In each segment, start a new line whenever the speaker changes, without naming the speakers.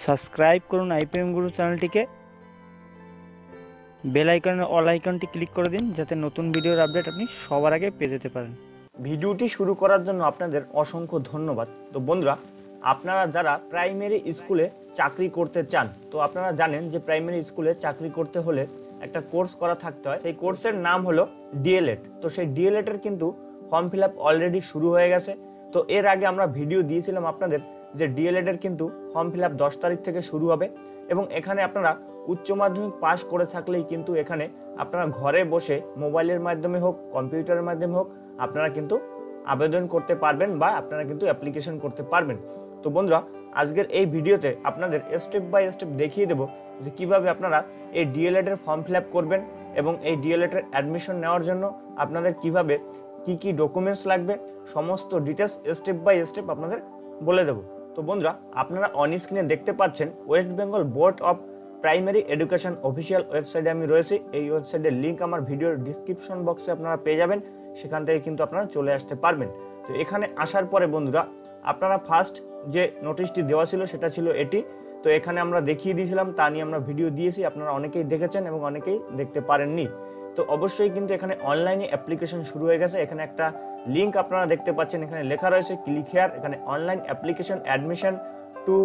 Subscribe করুন IPM গুরু চ্যানেলটিকে, bell আইকনের অল আইকনটি ক্লিক করে দিন যাতে নতুন ভিডিওর আপডেট আপনি সবার আগে পেয়ে যেতে পারেন।
ভিডিওটি শুরু করার জন্য আপনাদের অসংখ্য ধন্যবাদ। তো বন্ধুরা, আপনারা যারা প্রাইমারি স্কুলে চাকরি করতে চান, তো আপনারা জানেন যে প্রাইমারি স্কুলে চাকরি করতে হলে একটা কোর্স করা থাকতে হয়। সেই কোর্সের নাম হলো D.El.ED। তো সেই D.El.ED এর কিন্তু ফর্ম ফিল আপ অলরেডি শুরু হয়ে গেছে। তো এর আগে আমরা ভিডিও দিয়েছিলাম আপনাদের যে D.El.ED এর কিন্তু ফর্ম ফিল আপ 10 তারিখ থেকে শুরু হবে এবং এখানে আপনারা উচ্চ মাধ্যমিক পাস করে থাকলেই কিন্তু এখানে আপনারা ঘরে বসে মোবাইলের মাধ্যমে হোক, কম্পিউটারের মাধ্যমে হোক, আপনারা কিন্তু আবেদন করতে পারবেন বা আপনারা কিন্তু অ্যাপ্লিকেশন করতে পারবেন। তো বন্ধুরা, আজকের এই ভিডিওতে আপনাদের স্টেপ বাই স্টেপ দেখিয়ে দেবো যে কিভাবে আপনারা এই D.El.ED এর ফর্ম ফিল আপ করবেন এবং এই D.El.ED এর অ্যাডমিশন নেওয়ার জন্য আপনাদের কিভাবে কি ডকুমেন্টস লাগবে, সমস্ত ডিটেলস স্টেপ বাই স্টেপ আপনাদের বলে দেবো। তো বন্ধুরা, আপনারা অন স্ক্রিনে দেখতে পাচ্ছেন West Bengal board of primary education official ওয়েবসাইটে আমি রয়েছি। এই ওয়েবসাইটের লিঙ্ক আমার ভিডিওর ডিসক্রিপশন বক্সে আপনারা পেয়ে যাবেন, সেখান থেকে কিন্তু আপনারা চলে আসতে পারবেন। তো এখানে আসার পরে বন্ধুরা, আপনারা ফার্স্ট যে নোটিশটি দেওয়া ছিল সেটা ছিল এটি। তো এখানে আমরা দেখিয়ে দিয়েছিলাম, তা নিয়ে আমরা ভিডিও দিয়েছি, আপনারা অনেকেই দেখেছেন এবং অনেকেই দেখতে পারেননি। তো অবশ্যই কিন্তু এখানে অনলাইনে অ্যাপ্লিকেশন শুরু হয়ে গেছে। এখানে একটা লিঙ্ক আপনারা দেখতে পাচ্ছেন, এখানে লেখা রয়েছে ক্লিক হিয়ার। এখানে online application admission 2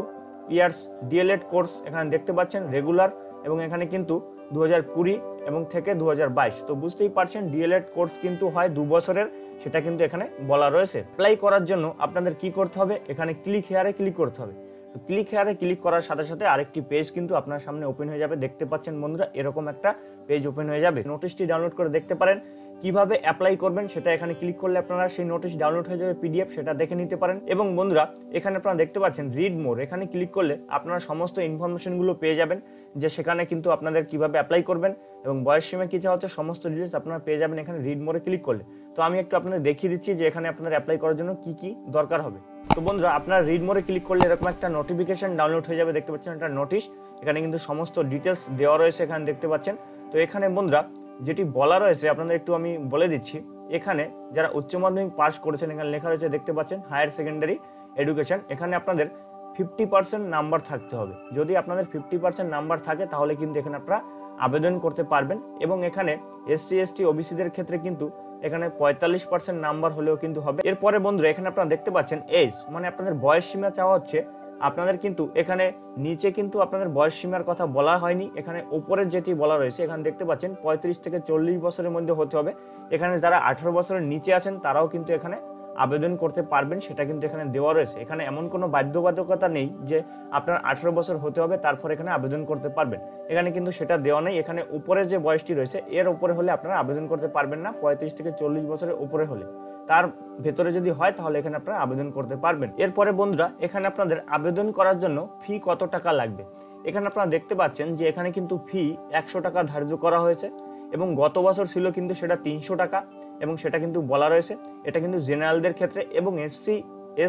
years D.El.ED course এখানে দেখতে পাচ্ছেন রেগুলার, এবং এখানে কিন্তু 2020 এবং থেকে 2022। তো বুঝতেই পারছেন D.El.ED কোর্স কিন্তু হয় 2 বছরের, সেটা কিন্তু এখানে বলা রয়েছে। অ্যাপ্লাই করার জন্য আপনাদের কি করতে হবে, এখানে ক্লিক হেয়ারে ক্লিক করতে হবে। তো ক্লিক হেয়ারে ক্লিক করার সাথে সাথে আরেকটি পেজ কিন্তু আপনার সামনে ওপেন হয়ে যাবে। দেখতে পাচ্ছেন বন্ধুরা, এরকম একটা পেজ ওপেন হয়ে যাবে। নোটিশটি ডাউনলোড করে দেখতে পারেন। কিভাবে অ্যাপ্লাই করবেন সেটা এখানে ক্লিক করলে আপনারা সেই নোটিশ ডাউনলোড হয়ে যাবে PDF, সেটা দেখে নিতে পারেন। এবং বন্ধুরা, এখানে আপনারা দেখতে পাচ্ছেন রিড মোর, এখানে ক্লিক করলে আপনারা সমস্ত ইনফরমেশনগুলো পেয়ে যাবেন, যে সেখানে কিন্তু আপনাদের কিভাবে অ্যাপ্লাই করবেন এবং বয়স সীমা কি চাওয়া হচ্ছে সমস্ত ডিটেলস আপনারা পেয়ে যাবেন এখানে রিড মোরে ক্লিক করলে। তো আমি একটু আপনাদের দেখিয়ে দিচ্ছি যে এখানে আপনাদের অ্যাপ্লাই করার জন্য কি দরকার হবে। তো বন্ধুরা, আপনারা রিড মোরে ক্লিক করলে এরকম একটা নোটিফিকেশন ডাউনলোড হয়ে যাবে। দেখতে পাচ্ছেন একটা নোটিশ, এখানে কিন্তু সমস্ত ডিটেলস দেওয়া রয়েছে, এখানে দেখতে পাচ্ছেন। তো এখানে বন্ধুরা যেটি বলা রয়েছে আপনাদের একটু আমি বলে দিচ্ছি। এখানে যারা উচ্চ মাধ্যমিক পাস করেছেন, এখানে লেখা রয়েছে দেখতে পাচ্ছেন হায়ার সেকেন্ডারি এডুকেশন। এখানে আপনাদের 50% নাম্বার থাকতে হবে। যদি আপনাদের 50% নাম্বার থাকে তাহলে কিন্তু এখানে আপনারা আবেদন করতে পারবেন। এবং এখানে SC ST OBC দের ক্ষেত্রে কিন্তু এখানে 45% নাম্বার হলেও কিন্তু হবে। এরপরে বন্ধুরা, এখানে আপনারা দেখতে পাচ্ছেন এজ, মানে আপনাদের বয়স সীমা চাওয়া হচ্ছে। আপনাদের কিন্তু এখানে নিচে কিন্তু আপনাদের বয়স সীমার কথা বলা হয়নি, এখানে উপরে যেটি বলা রয়েছে এখানে দেখতে পাচ্ছেন 35 থেকে 40 বছরের মধ্যে হতে হবে। এখানে যারা 18 বছরের নিচে আছেন তারাও কিন্তু এখানে আবেদন করতে পারবেন, সেটা কিন্তু এখানে দেওয়া রয়েছে। এখানে এমন কোনো বাধ্যবাধকতা নেই যে আপনার 18 বছর হতে হবে তারপর এখানে আবেদন করতে পারবেন, এখানে কিন্তু সেটা দেওয়া নেই। এখানে উপরে যে বয়সটি রয়েছে এর উপরে হলে আপনারা আবেদন করতে পারবেন না, 35 থেকে 40 বছরের উপরে হলে। তার ভেতরে যদি হয় তাহলে এখানে আপনারা আবেদন করতে পারবেন। এরপরে বন্ধুরা, এখানে আপনাদের আবেদন করার জন্য ফি কত টাকা লাগবে এখানে আপনারা দেখতে পাচ্ছেন যে এখানে কিন্তু ফি 100 টাকা ধার্য করা হয়েছে এবং গত বছর ছিল কিন্তু সেটা 300 টাকা এবং সেটা কিন্তু বলা রয়েছে। এটা কিন্তু জেনারেলদের ক্ষেত্রে এবং SC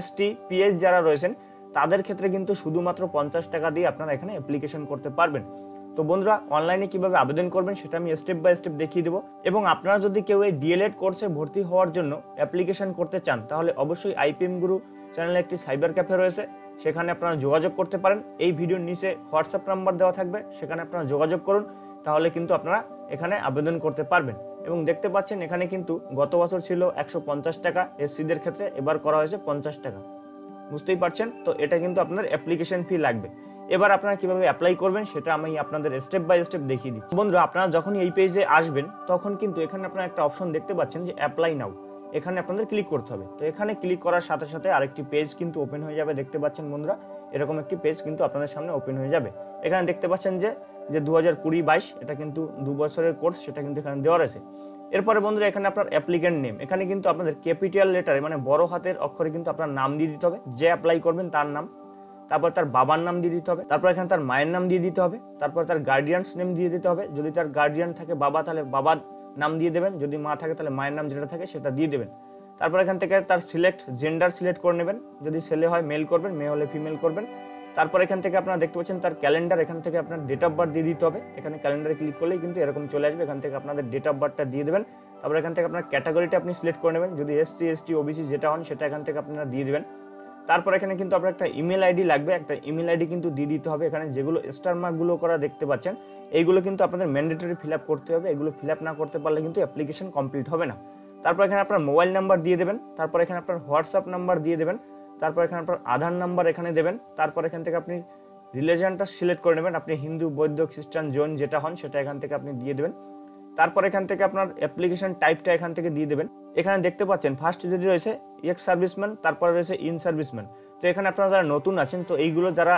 ST PH যারা রয়েছেন তাদের ক্ষেত্রে কিন্তু শুধুমাত্র 50 টাকা দিয়ে আপনারা এখানে অ্যাপ্লিকেশন করতে পারবেন। তো বন্ধুরা, অনলাইনে কিভাবে আবেদন করবেন সেটা আমি স্টেপ বাই স্টেপ দেখিয়ে দেবো। এবং আপনারা যদি কেউ এই D.El.ED কোর্সে ভর্তি হওয়ার জন্য অ্যাপ্লিকেশন করতে চান তাহলে অবশ্যই IPM গুরু চ্যানেলে একটি সাইবার ক্যাফে রয়েছে, সেখানে আপনারা যোগাযোগ করতে পারেন। এই ভিডিওর নিচে হোয়াটসঅ্যাপ নাম্বার দেওয়া থাকবে, সেখানে আপনারা যোগাযোগ করুন, তাহলে কিন্তু আপনারা এখানে আবেদন করতে পারবেন। এবং দেখতে পাচ্ছেন এখানে কিন্তু গত বছর ছিল 150 টাকা SC দের ক্ষেত্রে, এবার করা হয়েছে 50 টাকা, বুঝতেই পারছেন। তো এটা কিন্তু আপনার অ্যাপ্লিকেশন ফি লাগবে। এবার আপনারা কিভাবে অ্যাপ্লাই করবেন সেটা আমি আপনাদের স্টেপ বাই স্টেপ দেখিয়ে দিচ্ছি। বন্ধুরা, আপনারা যখন এই পেজে আসবেন তখন কিন্তু এখানে আপনারা একটা অপশন দেখতে পাচ্ছেন যে অ্যাপ্লাই নাও, এখানে আপনাদের ক্লিক করতে হবে। তো এখানে ক্লিক করার সাথে সাথে আরেকটি পেজ কিন্তু ওপেন হয়ে যাবে। দেখতে পাচ্ছেন বন্ধুরা, এরকম একটি পেজ কিন্তু আপনাদের সামনে ওপেন হয়ে যাবে। এখানে দেখতে পাচ্ছেন যে 2020-22 এটা কিন্তু 2 বছরের কোর্স, সেটা কিন্তু এখানে দেওয়া রয়েছে। এরপরে বন্ধুরা, এখানে আপনার অ্যাপ্লিকেন্ট নেম, এখানে কিন্তু আপনাদের ক্যাপিটাল লেটারে মানে বড় হাতের অক্ষরে কিন্তু আপনার নাম দিয়ে দিতে হবে, যে অ্যাপ্লাই করবেন তার নাম, তারপর তার বাবার নাম দিয়ে দিতে হবে, তারপর এখানে তার মায়ের নাম দিয়ে দিতে হবে, তারপর তার গার্ডিয়ানস নেম দিয়ে দিতে হবে। যদি তার গার্ডিয়ান থাকে বাবা তাহলে বাবার নাম দিয়ে দেবেন, যদি মা থাকে তাহলে মায়ের নাম যেটা থাকে সেটা দিয়ে দেবেন। তারপর এখান থেকে তার জেন্ডার সিলেক্ট করে নেবেন, যদি ছেলে হয় মেল করবেন, মেয়ে হলে ফিমেল করবেন। তারপর এখান থেকে আপনারা দেখতে পাচ্ছেন তার ক্যালেন্ডার, এখান থেকে আপনার ডেট অফ বার্থ দিয়ে দিতে হবে। এখানে ক্যালেন্ডারে ক্লিক করলেই কিন্তু এরকম চলে আসবে, এখান থেকে আপনাদের ডেট অফ বার্থটা দিয়ে দেবেন। তারপর এখান থেকে আপনার ক্যাটাগরিটা আপনি সিলেক্ট করে নেবেন, যদি SC ST OBC যেটা হন সেটা এখান থেকে আপনারা দিয়ে দেবেন। তারপর এখানে কিন্তু আপনার একটা ইমেল আইডি লাগবে, একটা ইমেল আইডি কিন্তু দিয়ে দিতে হবে। এখানে যেগুলো স্টার মার্কগুলো করা দেখতে পাচ্ছেন এইগুলো কিন্তু আপনাদের ম্যান্ডেটরি ফিল আপ করতে হবে। এগুলো ফিল আপ না করতে পারলে কিন্তু অ্যাপ্লিকেশন কমপ্লিট হবে না। তারপর এখানে আপনার মোবাইল নাম্বার দিয়ে দেবেন, তারপর এখানে আপনার হোয়াটসঅ্যাপ নাম্বার দিয়ে দেবেন, তারপর এখানে আপনার আধার নাম্বার এখানে দেবেন। তারপর এখান থেকে আপনি রিলিজিয়নটা সিলেক্ট করে নেবেন, আপনি হিন্দু, বৌদ্ধ, খ্রিস্টান, জৈন যেটা হন সেটা এখান থেকে আপনি দিয়ে দেবেন। তারপর এখান থেকে আপনার অ্যাপ্লিকেশন টাইপটা এখান থেকে দিয়ে দেবেন। এখানে দেখতে পাচ্ছেন ফার্স্ট যেটি রয়েছে এক্স সার্ভিসম্যান, তারপরে রয়েছে ইন সার্ভিসম্যান। তো এখানে আপনারা যারা নতুন আছেন, তো এইগুলো যারা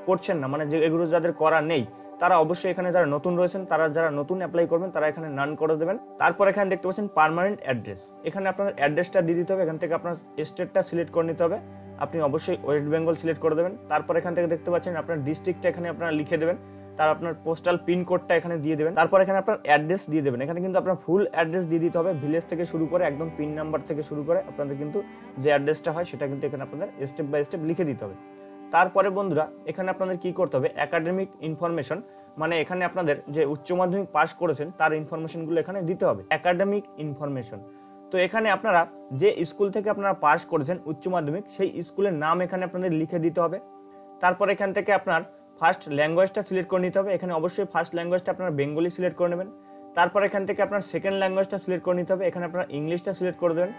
করছেন না, মানে যে এগুলো যাদের করা নেই, তারা অবশ্যই এখানে যারা নতুন রয়েছেন, তারা যারা নতুন অ্যাপ্লাই করবেন তারা এখানে নান করে দেবেন। তারপর এখানে দেখতে পাচ্ছেন পার্মানেন্ট অ্যাড্রেস, এখানে আপনার অ্যাড্রেসটা দিয়ে দিতে হবে। এখান থেকে আপনার স্টেটটা সিলেক্ট করে নিতে হবে, আপনি অবশ্যই ওয়েস্ট বেঙ্গল সিলেক্ট করে দেবেন। তারপর এখান থেকে দেখতে পাচ্ছেন আপনার ডিস্ট্রিক্টটা এখানে আপনারা লিখে দেবেন, তার আপনার পোস্টাল পিন কোডটা এখানে দিয়ে দেবেন। তারপর এখানে আপনার অ্যাড্রেস দিয়ে দেবেন, এখানে কিন্তু আপনার ফুল অ্যাড্রেস দিয়ে দিতে হবে, ভিলেজ থেকে শুরু করে একদম পিন নাম্বার থেকে শুরু করে আপনাদের কিন্তু যে অ্যাড্রেসটা হয় সেটা কিন্তু এখানে আপনাদের স্টেপ বাই স্টেপ লিখে দিতে হবে। তারপরে বন্ধুরা এখানে আপনাদের কি করতে হবে, একাডেমিক ইনফরমেশন, মানে এখানে আপনাদের যে উচ্চ মাধ্যমিক পাস করেছেন তার ইনফরমেশনগুলো এখানে দিতে হবে, একাডেমিক ইনফরমেশন। তো এখানে আপনারা যে স্কুল থেকে আপনারা পাস করেছেন উচ্চ মাধ্যমিক, সেই স্কুলের নাম এখানে আপনাদের লিখে দিতে হবে। তারপর এখান থেকে আপনার ফার্স্ট ল্যাঙ্গুয়েজটা সিলেক্ট করে নিতে হবে, এখানে অবশ্যই ফার্স্ট ল্যাঙ্গুয়েজটা আপনারা বেঙ্গলি সিলেক্ট করে নেবেন। তারপর এখান থেকে আপনার সেকেন্ড ল্যাঙ্গুয়েজটা সিলেক্ট করে নিতে হবে, এখানে আপনারা ইংলিশটা সিলেক্ট করে দেবেন।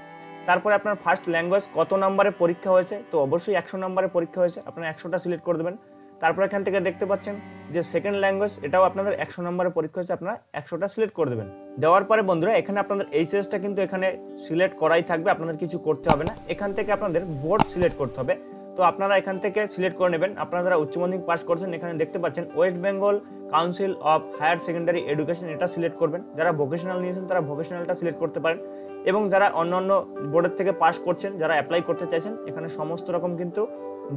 তারপরে আপনার ফার্স্ট ল্যাঙ্গুয়েজ কত নম্বরে পরীক্ষা হয়েছে, তো অবশ্যই 100 নম্বরে পরীক্ষা হয়েছে, আপনারা 100টা সিলেক্ট করে দেবেন। তারপর এখান থেকে দেখতে পাচ্ছেন যে সেকেন্ড ল্যাঙ্গুয়েজ, এটাও আপনাদের 100 নম্বরে পরীক্ষা হয়েছে, আপনারা 100টা সিলেক্ট করে দেবেন। দেওয়ার পরে বন্ধুরা এখানে আপনাদের এইচএসটা কিন্তু এখানে সিলেক্ট করাই থাকবে, আপনাদের কিছু করতে হবে না। এখান থেকে আপনাদের বোর্ড সিলেক্ট করতে হবে, তো আপনারা এখান থেকে সিলেক্ট করে নেবেন। আপনারা যারা উচ্চ মাধ্যমিক পাস করছেন এখানে দেখতে পাচ্ছেন ওয়েস্ট বেঙ্গল কাউন্সিল অফ হায়ার সেকেন্ডারি এডুকেশন, এটা সিলেক্ট করবেন। যারা ভোকেশনাল নিয়েছেন তারা ভোকেশনালটা সিলেক্ট করতে পারেন, এবং যারা অন্যান্য বোর্ডের থেকে পাস করছেন, যারা অ্যাপ্লাই করতে চাইছেন, এখানে সমস্ত রকম কিন্তু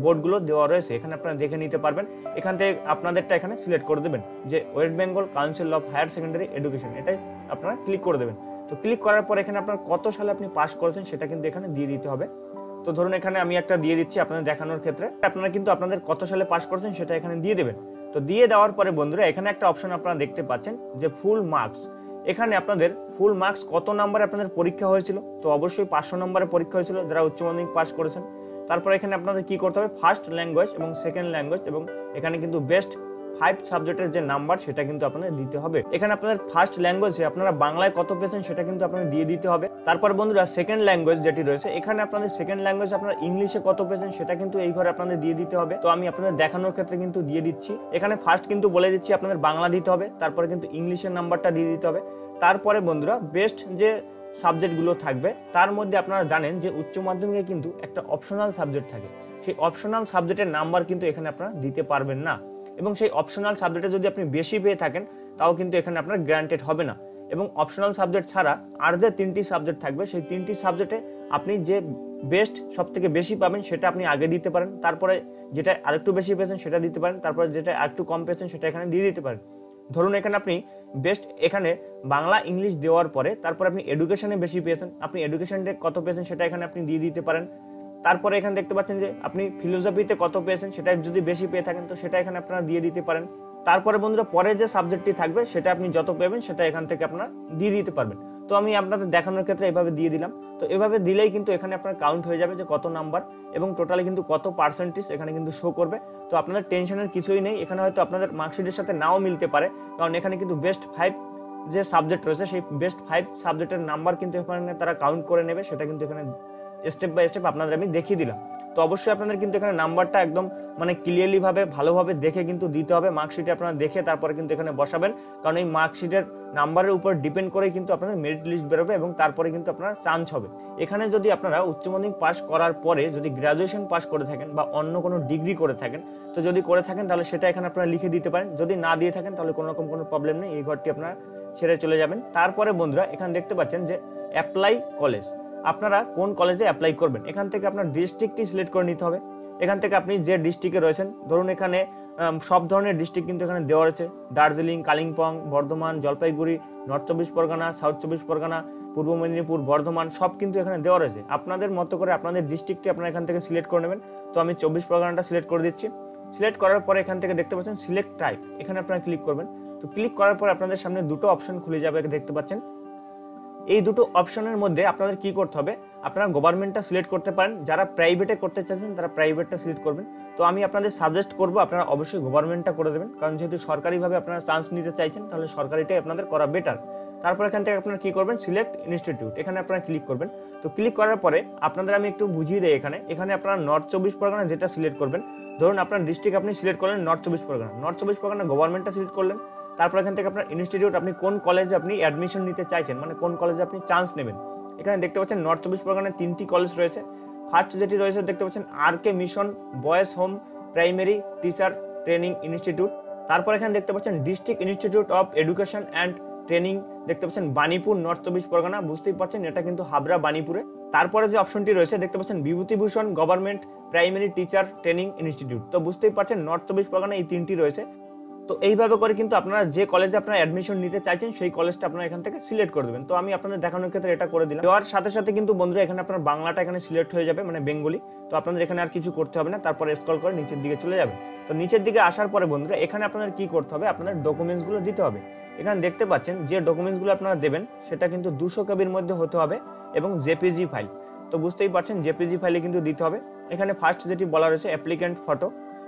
বোর্ডগুলো দেওয়া রয়েছে, এখানে আপনারা দেখে নিতে পারবেন। এখান থেকে আপনাদেরটা এখানে সিলেক্ট করে দেবেন যে ওয়েস্ট বেঙ্গল কাউন্সিল অফ হায়ার সেকেন্ডারি এডুকেশন, এটাই আপনারা ক্লিক করে দেবেন। তো ক্লিক করার পর এখানে আপনার কত সালে আপনি পাস করেছেন সেটা কিন্তু এখানে দিয়ে দিতে হবে। তো ধরুন এখানে আমি একটা দিয়ে দিচ্ছি আপনাদের দেখানোর ক্ষেত্রে, আপনারা কিন্তু আপনাদের কত সালে পাস করেছেন সেটা এখানে দিয়ে দেবেন। তো দিয়ে দেওয়ার পরে বন্ধুরা এখানে একটা অপশন আপনারা দেখতে পাচ্ছেন যে ফুল মার্কস, এখানে আপনাদের ফুল মার্কস কত নম্বরে আপনাদের পরীক্ষা হয়েছিল, তো অবশ্যই 500 নম্বরে পরীক্ষা হয়েছিল যারা উচ্চ মাধ্যমিক পাস করেছেন। তারপর এখানে আপনাদের কি করতে হবে, ফার্স্ট ল্যাঙ্গুয়েজ এবং সেকেন্ড ল্যাঙ্গুয়েজ, এবং এখানে কিন্তু বেস্ট 5 সাবজেক্টের যে নাম্বার সেটা কিন্তু আপনাদের দিতে হবে। এখানে আপনাদের ফার্স্ট ল্যাঙ্গুয়েজে আপনারা বাংলায় কত পেয়েছেন সেটা কিন্তু আপনাদের দিয়ে দিতে হবে। তারপর বন্ধুরা সেকেন্ড ল্যাঙ্গুয়েজ যেটি রয়েছে, এখানে আপনাদের সেকেন্ড ল্যাঙ্গুয়েজ আপনারা ইংলিশে কত পেয়েছেন সেটা কিন্তু এই ঘরে আপনাদের দিয়ে দিতে হবে। তো আমি আপনাদের দেখানোর ক্ষেত্রে কিন্তু দিয়ে দিচ্ছি, এখানে ফার্স্ট কিন্তু বলে দিচ্ছি আপনাদের বাংলা দিতে হবে, তারপরে কিন্তু ইংলিশের নাম্বারটা দিয়ে দিতে হবে। তারপরে বন্ধুরা বেস্ট যে সাবজেক্টগুলো থাকবে তার মধ্যে আপনারা জানেন যে উচ্চ মাধ্যমিকে কিন্তু একটা অপশনাল সাবজেক্ট থাকে, সেই অপশনাল সাবজেক্টের নাম্বার কিন্তু এখানে আপনারা দিতে পারবেন না, এবং সেই অপশনাল সাবজেক্টে যদি আপনি বেশি পেয়ে থাকেন তাও কিন্তু এখানে আপনার গ্রান্টেড হবে না। এবং অপশনাল সাবজেক্ট ছাড়া আর যে 3টি সাবজেক্ট থাকবে সেই 3টি সাবজেক্টে আপনি যে বেস্ট সব থেকে বেশি পাবেন সেটা আপনি আগে দিতে পারেন, তারপরে যেটা আরেকটু বেশি পেয়েছেন সেটা দিতে পারেন, তারপরে যেটা আরেকটু কম পেয়েছেন সেটা এখানে দিয়ে দিতে পারেন। ধরুন এখানে আপনি বেস্ট এখানে বাংলা ইংলিশ দেওয়ার পরে তারপর আপনি এডুকেশনে বেশি পেয়েছেন, আপনি এডুকেশনে কত পেয়েছেন সেটা এখানে আপনি দিয়ে দিতে পারেন। তারপরে এখানে দেখতে পাচ্ছেন যে আপনি ফিলোসফিতে কত পেয়েছেন, সেটা যদি বেশি পেয়ে থাকেন তো সেটা এখানে আপনারা দিয়ে দিতে পারেন। তারপরে বন্ধুরা পরে যে সাবজেক্টটি থাকবে সেটা আপনি যত পেবেন সেটা এখান থেকে আপনারা দিয়ে দিতে পারবেন। তো আমি আপনাদের দেখানোর ক্ষেত্রে এভাবে দিয়ে দিলাম। তো এভাবে দিলেই কিন্তু এখানে আপনার কাউন্ট হয়ে যাবে যে কত নাম্বার এবং টোটালি কিন্তু কত পার্সেন্টেজ এখানে কিন্তু শো করবে। তো আপনাদের টেনশনের কিছুই নেই, এখানে হয়তো আপনাদের মার্কশিটের সাথে নাও মিলতে পারে, কারণ এখানে কিন্তু বেস্ট 5 যে সাবজেক্ট রয়েছে সেই বেস্ট 5 সাবজেক্টের নাম্বার কিন্তু এখানে তারা কাউন্ট করে নেবে, সেটা কিন্তু এখানে স্টেপ বাই স্টেপ আপনাদের আমি দেখিয়ে দিলাম। তো অবশ্যই আপনাদের কিন্তু এখানে নাম্বারটা একদম মানে ক্লিয়ারলি ভাবে ভালোভাবে দেখে কিন্তু দিতে হবে, মার্কশিটে আপনারা দেখে তারপরে কিন্তু এখানে বসাবেন, কারণ এই মার্কশিটের নাম্বারের উপর ডিপেন্ড করেই কিন্তু আপনাদের মেরিট লিস্ট বেরোবে এবং তারপরে কিন্তু আপনার চান্স হবে। এখানে যদি আপনারা উচ্চ মাধ্যমিক পাস করার পরে যদি গ্রাজুয়েশন পাস করে থাকেন বা অন্য কোনো ডিগ্রি করে থাকেন, তো যদি করে থাকেন তাহলে সেটা এখানে আপনারা লিখে দিতে পারেন, যদি না দিয়ে থাকেন তাহলে কোনো রকম কোনো প্রবলেম নেই, এই ঘরটি আপনারা ছেড়ে চলে যাবেন। তারপরে বন্ধুরা এখানে দেখতে পাচ্ছেন যে অ্যাপ্লাই কলেজ, আপনারা কোন কলেজে অ্যাপ্লাই করবেন এখান থেকে আপনার ডিস্ট্রিক্টটি সিলেক্ট করে নিতে হবে। এখান থেকে আপনি যে ডিস্ট্রিক্টে রয়েছেন, ধরুন এখানে সব ধরনের ডিস্ট্রিক্ট কিন্তু এখানে দেওয়া রয়েছে, দার্জিলিং, কালিম্পং, বর্ধমান, জলপাইগুড়ি, নর্থ 24 পরগনা, সাউথ 24 পরগনা, পূর্ব মেদিনীপুর, বর্ধমান, সব কিন্তু এখানে দেওয়া রয়েছে। আপনাদের মতো করে আপনাদের ডিস্ট্রিক্টটি আপনারা এখান থেকে সিলেক্ট করে নেবেন। তো আমি 24 পরগনাটা সিলেক্ট করে দিচ্ছি। সিলেক্ট করার পরে এখান থেকে দেখতে পাচ্ছেন সিলেক্ট টাইপ, এখানে আপনারা ক্লিক করবেন। তো ক্লিক করার পর আপনাদের সামনে দুটো অপশন খুলে যাবে, দেখতে পাচ্ছেন এই দুটো অপশনের মধ্যে আপনাদের কি করতে হবে, আপনারা গভর্নমেন্টটা সিলেক্ট করতে পারেন, যারা প্রাইভেটে করতে চাচ্ছেন তারা প্রাইভেটটা সিলেক্ট করবেন। তো আমি আপনাদের সাজেস্ট করবো আপনারা অবশ্যই গভর্নমেন্টটা করে দেবেন, কারণ যেহেতু সরকারিভাবে আপনারা চান্স নিতে চাইছেন তাহলে সরকারিটাই আপনাদের করা বেটার। তারপর এখান থেকে আপনারা কি করবেন, সিলেক্ট ইনস্টিটিউট, এখানে আপনারা ক্লিক করবেন। তো ক্লিক করার পরে আপনাদের আমি একটু বুঝিয়ে দিই, এখানে আপনারা নর্থ 24 পরগনা যেটা সিলেক্ট করবেন, ধরুন আপনার ডিস্ট্রিক্ট আপনি সিলেক্ট করলেন নর্থ 24 পরগনা, নর্থ 24 পরগনা গভর্নমেন্টটা সিলেক্ট করলেন। তারপর এখান থেকে আপনার ইনস্টিটিউট, আপনি কোন কলেজে আপনি অ্যাডমিশন নিতে চাইছেন, মানে কোন কলেজে আপনি চান্স নেবেন। এখানে দেখতে পাচ্ছেন নর্থ 24 পরগনায় 3টি কলেজ রয়েছে। ফার্স্ট যেটি রয়েছে দেখতে পাচ্ছেন R K mission boys home primary teacher training institute. তারপর এখানে দেখতে পাচ্ছেন district institute of education and training, দেখতে পাচ্ছেন বাণীপুর নর্থ 24 পরগনা, বুঝতেই পারছেন এটা কিন্তু হাবড়া বাণীপুরে। তারপরে যে অপশনটি রয়েছে দেখতে পাচ্ছেন Bibhutibhushan government primary teacher training institute. তো বুঝতেই পারছেন নর্থ 24 পরগনা এই 3টি রয়েছে। তো এইভাবে করে কিন্তু আপনারা যে কলেজে আপনারা অ্যাডমিশন নিতে চাইছেন সেই কলেজটা আপনারা এখান থেকে সিলেক্ট করে দেবেন। তো আমি আপনাদের দেখানোর ক্ষেত্রে এটা করে দিলাম। দেওয়ার সাথে সাথে কিন্তু বন্ধুরা এখানে আপনার বাংলাটা এখানে সিলেক্ট হয়ে যাবে, মানে বেঙ্গলি। তো আপনাদের এখানে আর কিছু করতে হবে না, তারপরে স্ক্রল করে নিচের দিকে চলে যাবেন। তো নিচের দিকে আসার পরে বন্ধুরা এখানে আপনাদের কি করতে হবে, আপনাদের ডকুমেন্টসগুলো দিতে হবে। এখানে দেখতে পাচ্ছেন যে ডকুমেন্টসগুলো আপনারা দেবেন সেটা কিন্তু 200 কেবির মধ্যে হতে হবে এবং জেপিজি ফাইল। তো বুঝতেই পারছেন জেপিজি ফাইলে কিন্তু দিতে হবে। এখানে ফার্স্ট যেটি বলা রয়েছে অ্যাপ্লিক্যান্ট ফটো,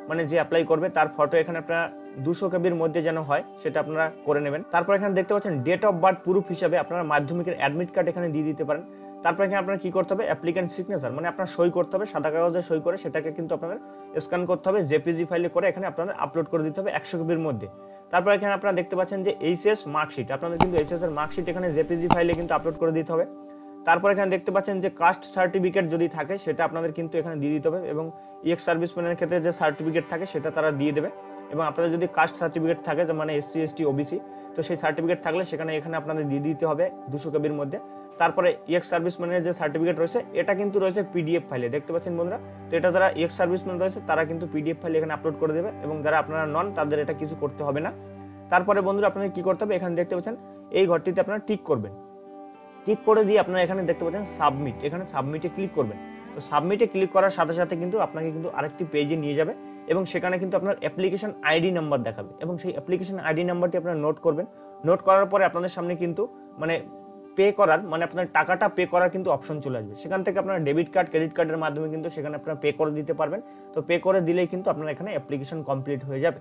মানে যে অ্যাপ্লাই করবে তার ফটো এখানে আপনারা 200 কেবির মধ্যে যেন হয় সেটা আপনারা করে নেবেন। তারপর এখানে দেখতে পাচ্ছেন ডেট অফ বার্থ প্রুফ হিসাবে আপনারা মাধ্যমিকের অ্যাডমিট কার্ড এখানে দিয়ে দিতে পারেন। তারপর এখানে আপনারা কি করতে হবে, অ্যাপ্লিক্যান্ট সিগনেচার, মানে আপনার সই করতে হবে, সাদা কাগজে সই করে সেটাকে কিন্তু আপনাদের স্ক্যান করতে হবে, জেপিজি ফাইলে করে এখানে আপনাদের আপলোড করে দিতে হবে 100 কেবির মধ্যে। তারপর এখানে আপনারা দেখতে পাচ্ছেন যে এইচএস মার্কশিট, আপনাদের কিন্তু এইচএস এর মার্কশিট এখানে জেপিজি ফাইলে কিন্তু আপলোড করে দিতে হবে। তারপর এখানে দেখতে পাচ্ছেন যে কাস্ট সার্টিফিকেট যদি থাকে সেটা আপনাদের কিন্তু এখানে দিয়ে দিতে হবে, এবং এক্স সার্ভিসম্যানের ক্ষেত্রে যে সার্টিফিকেট থাকে সেটা তারা দিয়ে দেবে। এবং আপনাদের যদি কাস্ট সার্টিফিকেট থাকে মানে এসসি এসটি ওবিসি, তো সেই সার্টিফিকেট থাকলে এখানে আপনাদের দিয়ে দিতে হবে 200 কেবির মধ্যে। তারপরে এক্স সার্ভিসম্যানের যে সার্টিফিকেট রয়েছে এটা কিন্তু রয়েছে পিডিএফ ফাইলে, দেখতে পাচ্ছেন বন্ধুরা। তো এটা যারা এক্স সার্ভিসম্যান রয়েছে তারা কিন্তু পিডিএফ ফাইলে এখানে আপলোড করে দেবে, এবং যারা আপনারা নন তাদের এটা কিছু করতে হবে না। তারপরে বন্ধুরা আপনাদের কি করতে হবে, এখানে দেখতে পাচ্ছেন এই ঘরটিতে আপনারা টিক করবেন। টিক করে দিয়ে আপনারা এখানে দেখতে পাচ্ছেন সাবমিট, এখানে সাবমিটে ক্লিক করবেন। তো সাবমিটে ক্লিক করার সাথে সাথে কিন্তু আপনাকে কিন্তু আরেকটি পেজে নিয়ে যাবে, এবং সেখানে কিন্তু আপনার অ্যাপ্লিকেশন আইডি নাম্বার দেখাবে, এবং সেই অ্যাপ্লিকেশন আইডি নাম্বারটি আপনারা নোট করবেন। নোট করার পরে আপনাদের সামনে কিন্তু মানে পে করার, মানে আপনার টাকাটা পে করার কিন্তু অপশন চলে আসবে। সেখান থেকে আপনারা ডেবিট কার্ড ক্রেডিট কার্ডের মাধ্যমে কিন্তু সেখানে আপনারা পে করে দিতে পারবেন। তো পে করে দিলেই কিন্তু আপনার এখানে অ্যাপ্লিকেশন কমপ্লিট হয়ে যাবে।